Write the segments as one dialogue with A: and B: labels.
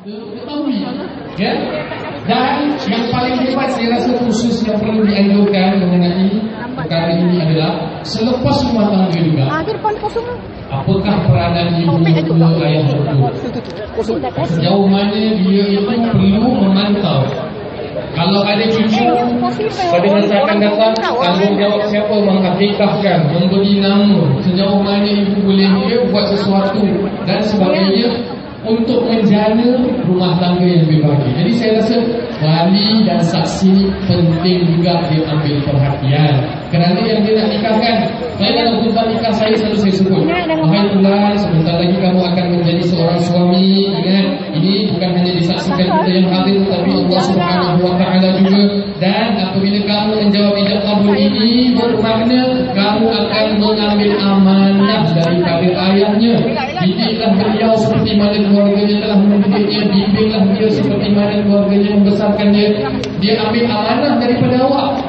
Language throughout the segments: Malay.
A: kita ketahui, ya. Dan yang paling hebat saya rasa khusus yang perlu dianjurkan mengenai perkara ini adalah selepas rumah tangga juga, apakah peranan ibu atau ayah berdua, sejauh mana dia itu perlu memantau. Kalau ada cucu pada masa akan datang, tanggungjawab siapa mengakikahkan, memberi nama, sejauh mana ibu boleh dia buat sesuatu dan sebagainya untuk menjana rumah tangga yang lebih bahagia. Jadi saya rasa wali dan saksi penting juga dia ambil perhatian. Kerana yang dia nak nikahkan, saya dalam khutbah nikah saya selalu saya sebut, wahai tuan, sebentar lagi kamu akan menjadi seorang suami. Ingat, ini bukan hanya disaksikan kita yang hadir, tapi Allah Subhanahu Wa Taala juga. Dan apabila kamu menjawab ijab kabul ini, bermakna kamu akan mengambil amanah dari karir ayahnya. Didiklah beliau seperti mana keluarganya telah mendidiknya, bimbinglah dia seperti mana keluarganya membesarkannya. Dia ambil amanah daripada awak.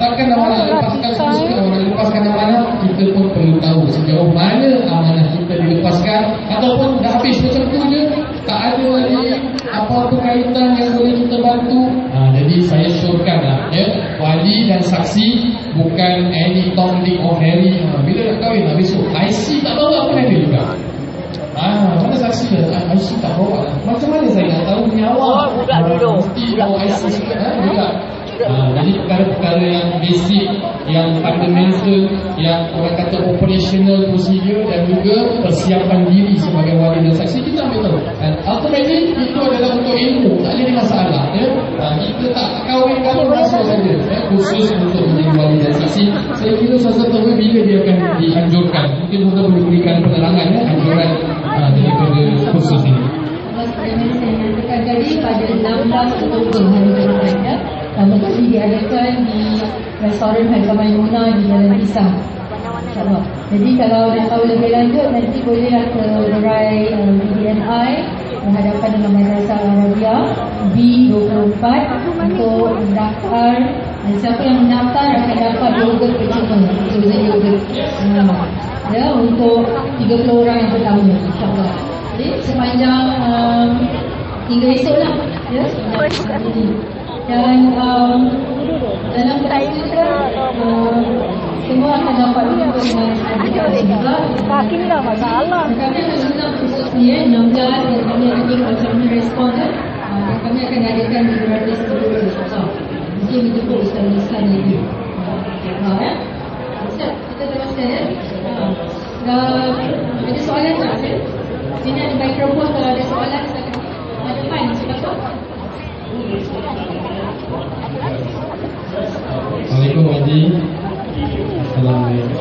A: Takkan awak nak lepaskan susu, awak nak lepaskan amanah. Kita pun perlu tahu sejauh mana amanah kita dilepaskan, ataupun dah habis macam tu je, tak ada lagi apa-apa kaitan yang boleh kita bantu. Jadi saya syorkanlah, ya, wali dan saksi bukan any Tom, Dick or Harry. Bila nak kahwin lah besok, IC tak bawa pun ada juga. Mana saksi dah? IC tak bawa lah. Macam mana saya nak tahu nyawa? Mesti bawa IC juga. Jadi perkara-perkara yang basic, yang fundamental, yang orang kata operational procedure dan juga persiapan diri sebagai wali dan saksi, kita ambil tahu. Dan ultimately itu adalah untuk ilmu, tak jadi masalah, ya. Kita tak kahwin kalau masuk saja, ya, khusus untuk menjadi wali dan saksi. Saya kira salah satu bila dia akan dianjurkan, mungkin kita boleh berikan penerangan, ya, anjuran daripada khusus ini.
B: Jadi pada 16 Oktober hari Raya pertama kali diadakan di restoran Harga Maimunah di Jalan Pisang, InsyaAllah. Jadi kalau nak tahu lebih lanjut, nanti bolehlah ke gerai BDNI berhadapan dengan Madrasah Al-Arabiah B24 untuk mendaftar. Dan siapa yang mendaftar akan dapat yogurt percuma, yogurt ya, untuk 30 orang yang pertama, InsyaAllah. Jadi sepanjang hingga esok lah, ya, ini. Dan dalam perayaan juga semua akan dapat berjumpa dengan kaki ni lah masalah. Kami akan undang khusus ni 16 dan kami akan tengok macam mana respon dan kami akan adakan di berada sebelum mungkin menjemput ustaz-ustaz lagi. Ustaz, kita teruskan, ya. Ada soalan tak? Sini ada mikrofon, kalau ada soalan silakan ke depan, silakan.
A: Assalamualaikum Haji. Assalamualaikum.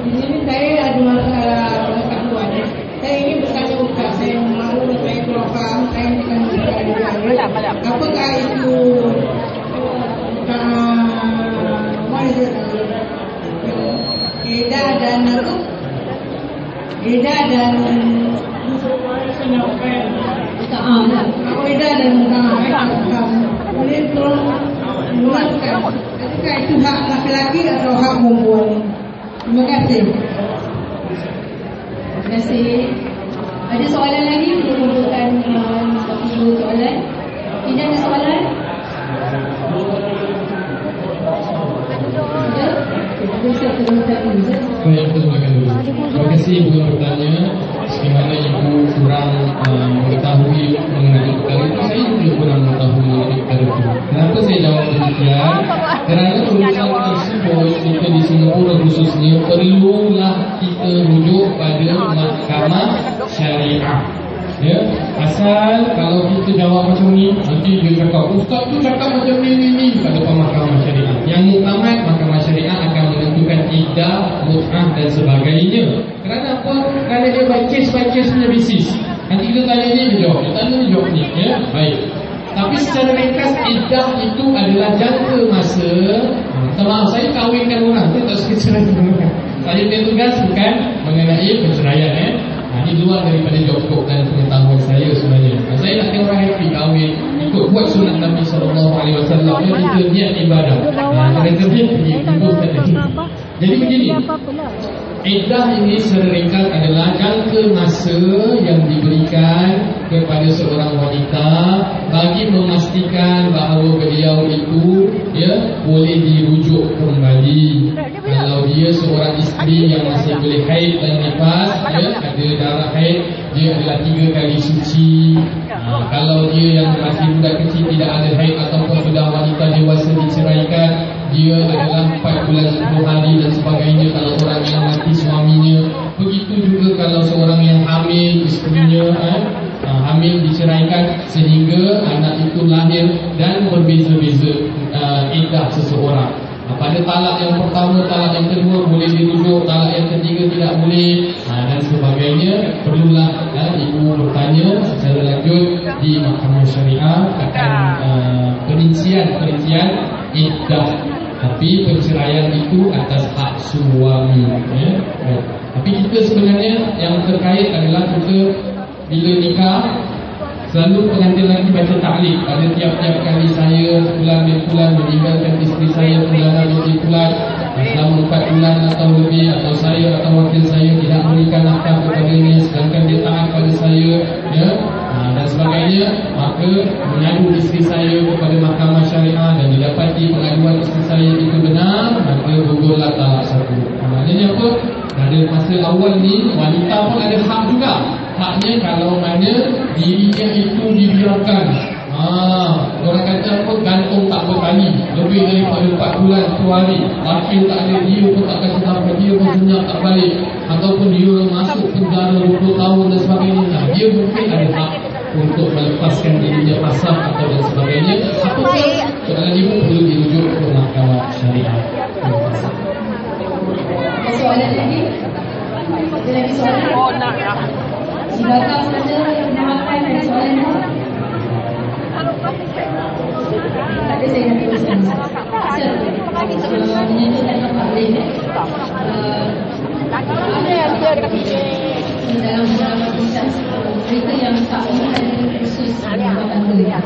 C: Di sini saya ada masalah keluar. Saya ingin bertanya Ustaz, saya malu saya keluar, saya bukan bertanya. Apakah itu Eda dan Eda dan boleh tolong menjelaskan, adakah itu hak laki-laki atau hak perempuan? Terima kasih.
B: Terima kasih. Ada soalan lagi untuk mengumpulkan satu soalan? Tidak ada soalan?
A: Baik, terima kasih Ibu yang bertanya. Bagaimana Ibu kurang mengetahui mengenai perkara itu, saya juga kurang mengetahui mengenai perkara itu. Kenapa saya jawab demikian? Kerana urusan tersebut kita di Singapura khususnya perlulah kita rujuk pada mahkamah syariah. Ya, asal kalau kita jawab macam ni, nanti dia cakap ustaz tu cakap macam ni pada mahkamah syariah. Yang muktamad mahkamah syariah akan menentukan iddah, mut'ah dan sebagainya. Kerana apa? Kerana dia by case punya basis. Nanti kita tanya ni, dia jawab, dia tanya ni, jawab ni, ya. Baik. Tapi secara ringkas, iddah itu adalah jangka masa. Maaf, saya kahwinkan orang, saya tak suka cerai orang. Saya punya tugas bukan mengenai penceraian, ya. Ini luar daripada job scope dan pengetahuan saya sebenarnya. Saya nak orang happy kahwin, ikut buat sunat Nabi SAW, kita niat ibadah. Jadi begini, iddah ini secara ringkas adalah jangka masa yang diberikan kepada seorang wanita bagi memastikan bahawa beliau itu boleh dirujuk kembali. Kalau dia seorang isteri yang masih boleh haid dan nifas, ada darah haid, dia adalah 3 kali suci. Kalau dia yang masih budak kecil tidak ada haid ataupun sudah wanita dewasa diceraikan, dia adalah 4 bulan 10 hari dan sebagainya kalau orang yang mati suaminya. Begitu juga kalau seorang yang hamil, isterinya hamil diceraikan sehingga anak itu lahir, dan berbeza-beza iddah seseorang. Pada talak yang pertama, talak yang kedua boleh dirujuk, talak yang ketiga tidak boleh, dan sebagainya. Perlulah ibu bertanya secara lanjut di mahkamah syariah akan perincian iddah. Tapi perceraian itu atas hak suami. Tapi kita sebenarnya yang terkait adalah kita bila nikah selalu pengantin lelaki baca ta'liq. Pada tiap-tiap kali saya sebulan demi bulan meninggalkan isteri saya bulan demi bulan selama 4 bulan atau lebih, atau saya atau wakil saya tidak memberikan nafkah kepadanya sedangkan dia taat pada saya, dan sebagainya, maka mengadu isteri saya kepada mahkamah syariah dan didapati pengaduan isteri saya itu benar, maka gugurlah talak satu. Maknanya apa? Pada masa awal ni wanita pun ada hak juga. Haknya kalau mana dirinya itu dibiarkan, orang kata apa, gantung tak bertali lebih daripada 4 bulan 10 hari, wakil tak ada, dia pun tak kasi apa, dia pun senyap tak balik, ataupun dia masuk penjara 20 tahun dan sebagainya, dia mungkin ada hak untuk melepaskan dirinya pasal atau dan sebagainya. Apakah soalan ibu perlu dirujuk ke mahkamah syariah?
B: Soalan lagi? Ada lagi soalan?
D: Oh, nak ya.
B: Silakan saja menamakan dari soalan itu. Tak ada, saya nak teruskan. Menyangkut tentang taklim, dalam beberapa kisah mereka yang tak ada khusus dalam tangga,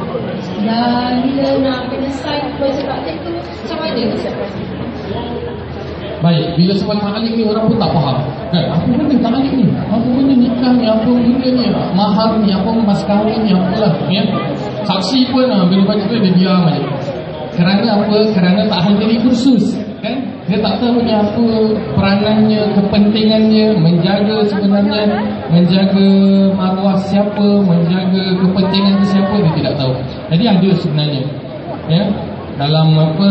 B: dan bila nak kena sign baca taklim tu macam mana?
A: Baik, bila sebut ta'liq ni orang pun tak faham. Apa benda ta'liq ni? Apa benda nikah ni? Apa benda ni? Mahar ni? Apa mas kahwin ni? Apalah, saksi pun bila baca tu dia diam aja. Kerana apa? Kerana tak hadiri kursus, kan? Dia tak tahu ni apa peranannya, kepentingannya, menjaga sebenarnya, menjaga maruah siapa, menjaga kepentingan tu siapa, dia tidak tahu. Jadi ada sebenarnya, dalam apa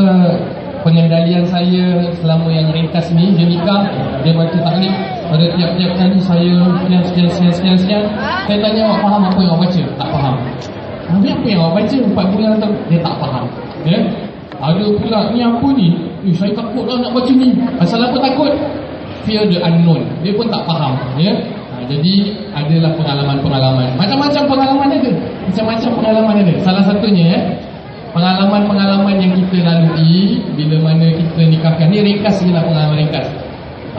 A: pengendalian saya selama yang ringkas ni, dia nikah, dia baca taklim pada tiap-tiap kali saya sekian. Saya tanya, awak faham apa yang awak baca? Tak faham. Habis apa yang awak baca 4 bulan atau dia tak faham. Ada pula ni apa ni? Saya takut lah nak baca ni. Asal apa takut? Fear the unknown. Dia pun tak faham. Jadi adalah pengalaman-pengalaman. Macam-macam pengalaman ada. Macam-macam pengalaman ada. Salah satunya pengalaman-pengalaman yang kita lalui bila mana kita nikahkan. Ni ringkas je lah, pengalaman ringkas.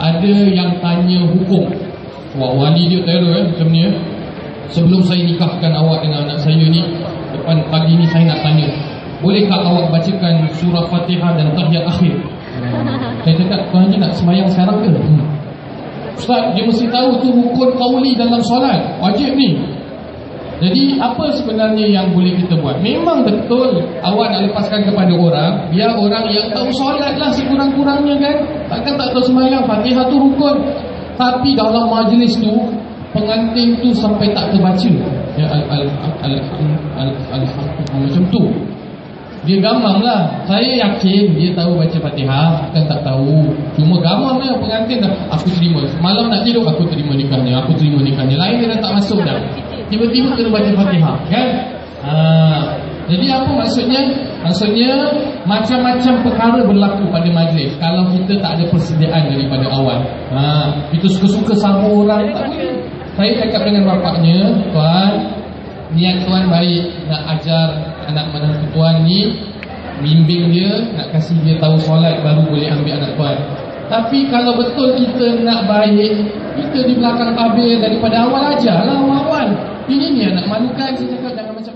A: Ada yang tanya hukum. Wah, wali dia terror macam ni. Sebelum saya nikahkan awak dengan anak saya ni, depan pagi ni saya nak tanya, bolehkah awak bacakan surah Fatihah dan tahiyat akhir? Saya cakap, tuan haji nak sembahyang sekarang ke? Ustaz, dia mesti tahu tu rukun qauli dalam solat, wajib ni. Jadi apa sebenarnya yang boleh kita buat? Memang betul awak nak lepaskan kepada orang, biar orang yang tahu solat lah sekurang-kurangnya, kan. Takkan tak tahu sembahyang, Fatihah tu rukun. Tapi dalam majlis tu pengantin tu sampai tak terbaca macam tu. Dia gamam lah. Saya yakin dia tahu baca Fatihah, kan tak tahu. Cuma gamam lah pengantin dah. Aku terima. Malam nak tidur, aku terima nikahnya. Aku terima nikahnya. Lain dia dah tak masuk dah. Tiba-tiba kena baca Fatihah, kan? Jadi apa maksudnya? Maksudnya macam-macam perkara berlaku pada majlis kalau kita tak ada persediaan daripada awal. Kita suka-suka sama orang, tak boleh. Saya cakap dengan bapaknya, tuan, niat tuan baik, nak ajar anak menantu tuan ni, bimbing dia, nak kasih dia tahu solat, baru boleh ambil anak tuan. Tapi kalau betul kita nak baik, kita di belakang tabir daripada awal ajalah, awal-awal. Ini ni nak malukan, saya cakap jangan macam